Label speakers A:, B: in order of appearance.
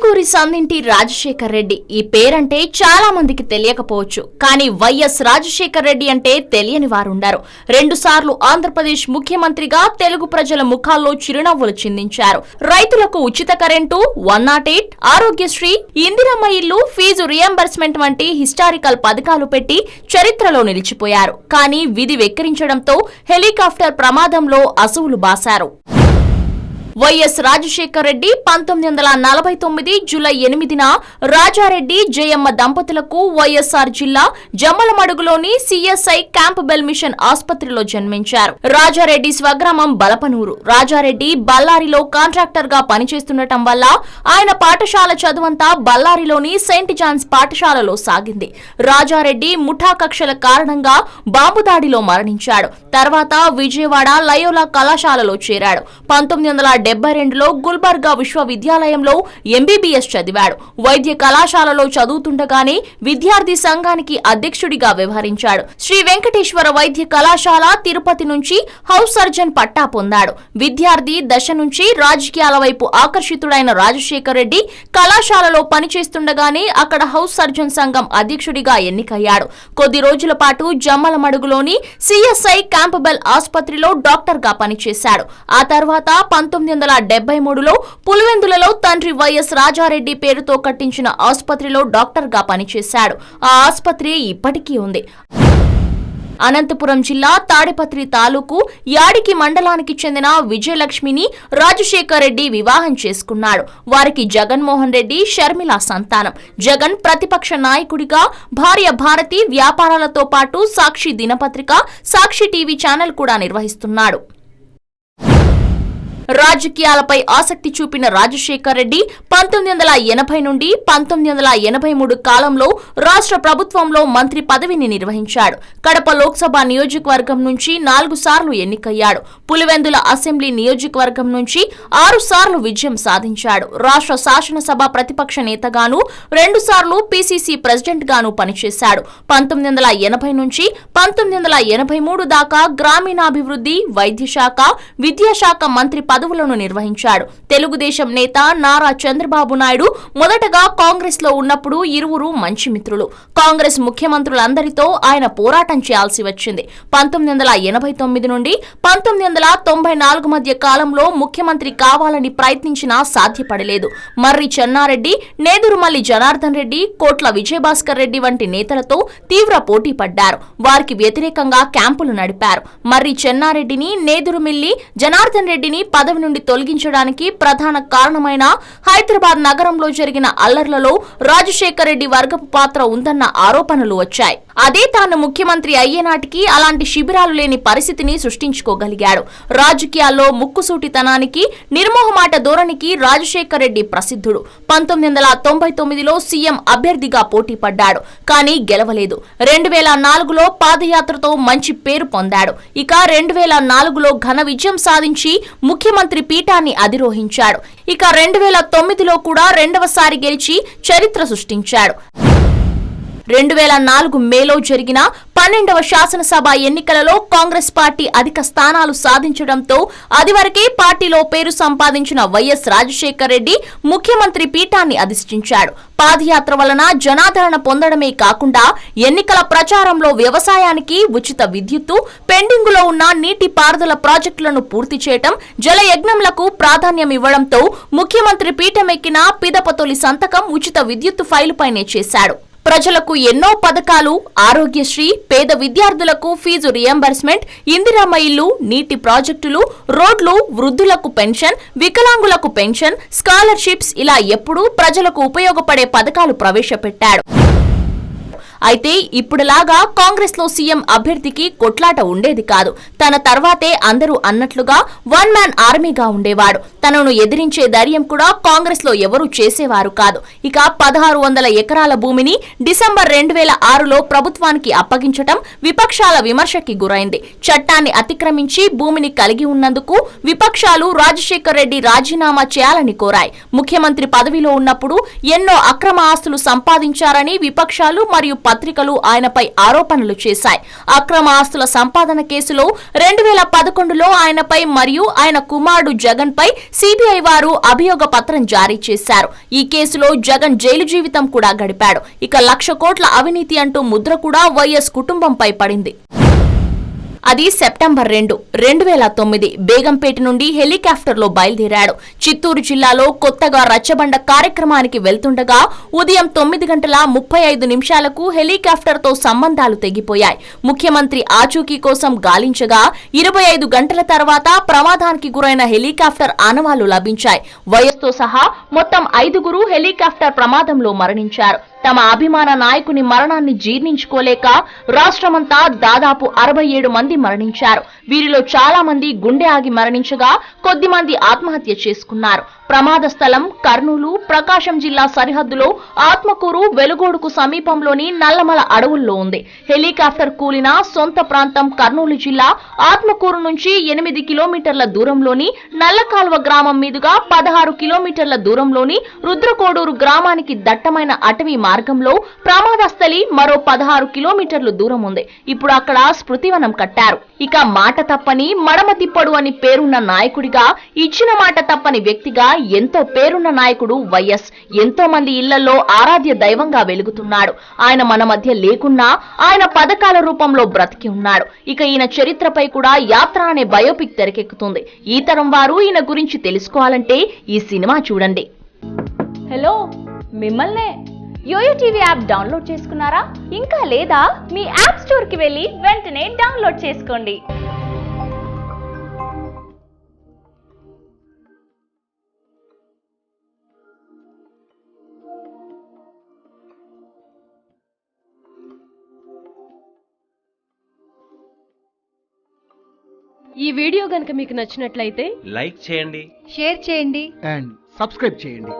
A: ఆరుటూరి సందింటి రాజశేఖర్ రెడ్డి ఈ పేరంటే చాలా మందికి తెలియకపోవచ్చు. కానీ వైఎస్ రాజశేఖర్ రెడ్డి అంటే తెలియని వారుండరు. 2 సార్లు ఆంధ్రప్రదేశ్ ముఖ్యమంత్రిగా తెలుగు ప్రజల ముఖాల్లో చిరునవ్వులు చిందించారు. రైతులకు ఉచిత కరెంటు, 108, ఆరోగ్యశ్రీ, ఇందిరమ్మ ఇల్లు, ఫీజు రియంబర్స్మెంట్ వంటి హిస్టారికల్ పథకాలు పెట్టి చరిత్రలో నిలిచిపోయారు. కానీ విధి వెక్కిరించడంతో హెలికాప్టర్ ప్రమాదంలో అసువులు బాశారు. వైఎస్ రాజశేఖర్ రెడ్డి 1949 జూలై 8న రాజారెడ్డి జయమ్మ దంపతులకు వైఎస్ఆర్ జిల్లా జమ్మలమడుగులోని సిఎస్ఐ క్యాంప్బెల్ మిషన్ ఆసుపత్రిలో జన్మించారు. రాజారెడ్డి స్వగ్రామం బలపనూరు. రాజారెడ్డి బళ్ళారిలో కాంట్రాక్టర్ గా పనిచేస్తుండటం వల్ల ఆయన పాఠశాల చదువంతా బళ్ళారిలోని సెయింట్ జాన్స్ పాఠశాలలో సాగింది. రాజారెడ్డి ముఠా కక్షల కారణంగా బాంబు దాడిలో మరణించాడు. తర్వాత విజయవాడ లయోలా కళాశాలలో చేరాడు. 1972లో గుల్బర్గా విశ్వవిద్యాలయంలో ఎంబీబీఎస్ చదివాడు. వైద్య కళాశాలలో చదువుతుండగానే విద్యార్థి సంఘానికి అధ్యక్షుడిగా వ్యవహరించాడు. శ్రీ వెంకటేశ్వర వైద్య కళాశాల తిరుపతి నుంచి హౌస్ సర్జన్ పట్టా పొందాడు. విద్యార్థి దశ నుంచి రాజకీయాల వైపు ఆకర్షితుడైన రాజశేఖర్ రెడ్డి కళాశాలలో పనిచేస్తుండగానే అక్కడ హౌస్ సర్జన్ సంఘం అధ్యక్షుడిగా ఎన్నికయ్యాడు. కొద్ది రోజుల పాటు జమ్మలమడుగులోని సిఎస్ఐ క్యాంప్బెల్ ఆసుపత్రిలో డాక్టర్ గా పనిచేశాడు. ఆ తర్వాత 1973లో పులివెందులలో తండ్రి వైఎస్ రాజారెడ్డి పేరుతో కట్టించిన ఆసుపత్రిలో డాక్టర్ గా పనిచేశాడు. ఆ ఆసుపత్రి ఇప్పటికీ ఉంది. అనంతపురం జిల్లా తాడిపత్రి తాలూకు యాడికి మండలానికి చెందిన విజయలక్ష్మిని రాజశేఖర్ రెడ్డి వివాహం చేసుకున్నాడు. వారికి జగన్మోహన్ రెడ్డి, షర్మిల సంతానం. జగన్ ప్రతిపక్ష నాయకుడిగా భార్య భారతి వ్యాపారాలతో పాటు సాక్షి దినపత్రిక, సాక్షి టీవీ ఛానల్ కూడా నిర్వహిస్తున్నాడు. రాజకీయాలపై ఆసక్తి చూపిన రాజశేఖర్ రెడ్డి 1980 నుండి 1983 కాలంలో రాష్ట్ర ప్రభుత్వంలో మంత్రి పదవిని నిర్వహించాడు. కడప లోక్సభ నియోజకవర్గం నుంచి 4 సార్లు ఎన్నికయ్యాడు. పులివెందుల అసెంబ్లీ నియోజకవర్గం నుంచి 6 సార్లు విజయం సాధించాడు. రాష్ట్ర శాసనసభ ప్రతిపక్ష నేతగాను 2 సార్లు పీసీసీ ప్రెసిడెంట్ గాను పనిచేశాడు. 1980 నుంచి 1983 దాకా గ్రామీణాభివృద్ధి, వైద్యశాఖ, విద్యాశాఖ మంత్రి పదవులను నిర్వహించాడు. తెలుగుదేశం నేత నారా చంద్రబాబు నాయుడు మొదటగా కాంగ్రెస్ లో ఉన్నప్పుడు ఇరువురు మంచి మిత్రులు. కాంగ్రెస్ ముఖ్యమంత్రులందరితో ఆయన పోరాటం చేయాల్సి వచ్చింది. 1989 నుండి 1994 మధ్య కాలంలో ముఖ్యమంత్రి కావాలని ప్రయత్నించినా సాధ్యపడలేదు. మర్రి చెన్నారెడ్డి, నేదురుమల్లి జనార్దన్ రెడ్డి, కోట్ల విజయభాస్కర్ రెడ్డి వంటి నేతలతో తీవ్ర పోటీ పడ్డారు. వారికి వ్యతిరేకంగా క్యాంపులు నడిపారు. మర్రి చెన్నారెడ్డిని, నేదురుమిల్లి జనార్దన్ రెడ్డిని పదవి నుండి తొలగించడానికి ప్రధాన కారణమైన హైదరాబాద్ నగరంలో జరిగిన అల్లర్లలో రాజశేఖర్ రెడ్డి వర్గపు పాత్ర ఉందన్న ఆరోపణలు వచ్చాయి. అదే తాను ముఖ్యమంత్రి అయ్యేనాటికి అలాంటి శిబిరాలు లేని పరిస్థితిని సృష్టించుకోగలిగాడు. రాజకీయాల్లో ముక్కుసూటితనానికి, నిర్మోహమాట ధోరణికి రాజశేఖర్ రెడ్డి ప్రసిద్ధుడు. 1999లో సీఎం అభ్యర్థిగా పోటీ పడ్డాడు. కానీ గెలవలేదు. 2004లో పాదయాత్రతో మంచి పేరు పొందాడు. ఇక 2004లో ఘన విజయం సాధించి ముఖ్యమంత్రి పీఠాన్ని అధిరోహించాడు. ఇక 2009లో కూడా రెండవసారి గెలిచి చరిత్ర సృష్టించాడు. 2004 మేలో జరిగిన 12వ శాసనసభ ఎన్నికలలో కాంగ్రెస్ పార్టీ అధిక స్థానాలు సాధించడంతో అదివరకే పార్టీలో పేరు సంపాదించిన వైఎస్ రాజశేఖర్ రెడ్డి ముఖ్యమంత్రి పీఠాన్ని అధిష్ఠించాడు. పాదయాత్ర వలన జనాదరణ పొందడమే కాకుండా ఎన్నికల ప్రచారంలో వ్యవసాయానికి ఉచిత విద్యుత్తు, పెండింగులో ఉన్న నీటి పారుదల ప్రాజెక్టులను పూర్తి చేయటం, జలయజ్ఞంలకు ప్రాధాన్యం ఇవ్వడంతో ముఖ్యమంత్రి పీఠమెక్కిన పిదప తొలి సంతకం ఉచిత విద్యుత్తు ఫైలుపైనే చేశాడు. ప్రజలకు ఎన్నో పథకాలు, ఆరోగ్యశ్రీ, పేద విద్యార్థులకు ఫీజు రియంబర్స్మెంట్, ఇందిరమ్మ ఇల్లు, నీటి ప్రాజెక్టులు, రోడ్లు, వృద్ధులకు పెన్షన్, వికలాంగులకు పెన్షన్, స్కాలర్షిప్స్ ఇలా ఎప్పుడూ ప్రజలకు ఉపయోగపడే పథకాలు ప్రవేశపెట్టాడు. అయితే ఇప్పుడులాగా కాంగ్రెస్ లో సీఎం అభ్యర్థికి కొట్లాట ఉండేది కాదు. తన తర్వాతే అందరూ అన్నట్లుగా 1 మ్యాన్ ఆర్మీగా ఉండేవాడు. తనను ఎదిరించే ధైర్యం కూడా కాంగ్రెస్ లో ఎవరూ చేసేవారు కాదు. ఇక 1600 ఎకరాల భూమిని డిసెంబర్ 2006లో ప్రభుత్వానికి అప్పగించటం విపక్షాల విమర్శకి గురైంది. చట్టాన్ని అతిక్రమించి భూమిని కలిగి ఉన్నందుకు విపక్షాలు రాజశేఖర్ రెడ్డి రాజీనామా చేయాలని కోరాయి. ముఖ్యమంత్రి పదవిలో ఉన్నప్పుడు ఎన్నో అక్రమ ఆస్తులు సంపాదించారని విపక్షాలు మరియు పత్రికలు ఆయనపై ఆరోపణలు చేశాయి. అక్రమ ఆస్తుల సంపాదన కేసులో 2011లో ఆయనపై మరియు ఆయన కుమారుడు జగన్ పై సిబిఐ వారు అభియోగ పత్రం జారీ చేశారు. ఈ కేసులో జగన్ జైలు జీవితం కూడా గడిపాడు. ఇక 1,00,000 కోట్ల అవినీతి అంటూ ముద్ర కూడా వైఎస్ కుటుంబంపై పడింది. అది సెప్టెంబర్ 2, 2009 బేగంపేట నుండి హెలికాప్టర్లో బయలుదేరాడు. చిత్తూరు జిల్లాలో కొత్తగా రచ్చబండ కార్యక్రమానికి వెళ్తుండగా ఉదయం 9:35 హెలికాప్టర్తో సంబంధాలు తెగిపోయాయి. ముఖ్యమంత్రి ఆచూకీ కోసం గాలించగా 25 గంటల తర్వాత ప్రమాదానికి గురైన హెలికాప్టర్ ఆనవాళ్లు లభించాయి. వైఎస్తో సహా మొత్తం 5గురు హెలికాప్టర్ ప్రమాదంలో మరణించారు. తమ అభిమాన నాయకుని మరణాన్ని జీర్ణించుకోలేక రాష్ట్రమంతా దాదాపు 67 మంది మరణించారు. వీరిలో చాలా మంది గుండె ఆగి మరణించగా కొద్దిమంది ఆత్మహత్య చేసుకున్నారు. ప్రమాద స్థలం కర్నూలు, ప్రకాశం జిల్లా సరిహద్దులో ఆత్మకూరు, వెలుగోడుకు సమీపంలోని నల్లమల అడవుల్లో ఉంది. హెలికాప్టర్ కూలిన సొంత ప్రాంతం కర్నూలు జిల్లా ఆత్మకూరు నుంచి 8 కిలోమీటర్ల దూరంలోని నల్లకాల్వ గ్రామం మీదుగా 16 కిలోమీటర్ల దూరంలోని రుద్రకోడూరు గ్రామానికి దట్టమైన అటవీ మార్గంలో ప్రమాద స్థలి మరో 16 కిలోమీటర్లు దూరం ఉంది. ఇప్పుడు అక్కడ స్మృతివనం కట్టారు. ఇక మాట తప్పని మడమ తిప్పడు అని పేరున్న నాయకుడిగా, ఇచ్చిన మాట తప్పని వ్యక్తిగా ఎంతో పేరున్న నాయకుడు వైఎస్ ఎంతో మంది ఇళ్లలో ఆరాధ్య దైవంగా వెలుగుతున్నాడు. ఆయన మన మధ్య లేకున్నా ఆయన పథకాల రూపంలో బ్రతికి ఉన్నాడు. ఇక ఈయన చరిత్రపై కూడా యాత్ర అనే బయోపిక్ తెరకెక్కుతుంది. ఈ తరం వారు ఈయన గురించి తెలుసుకోవాలంటే ఈ సినిమా చూడండి. హలో, మిమ్మల్నే యోయో టీవీ యాప్ డౌన్లోడ్ చేసుకున్నారా? ఇంకా లేదా? మీ యాప్ స్టోర్ కి వెళ్ళి వెంటనే డౌన్లోడ్ చేసుకోండి.
B: ఈ వీడియో గనుక మీకు నచ్చినట్లయితే
C: లైక్ చేయండి,
D: షేర్ చేయండి
E: అండ్ సబ్స్క్రైబ్ చేయండి.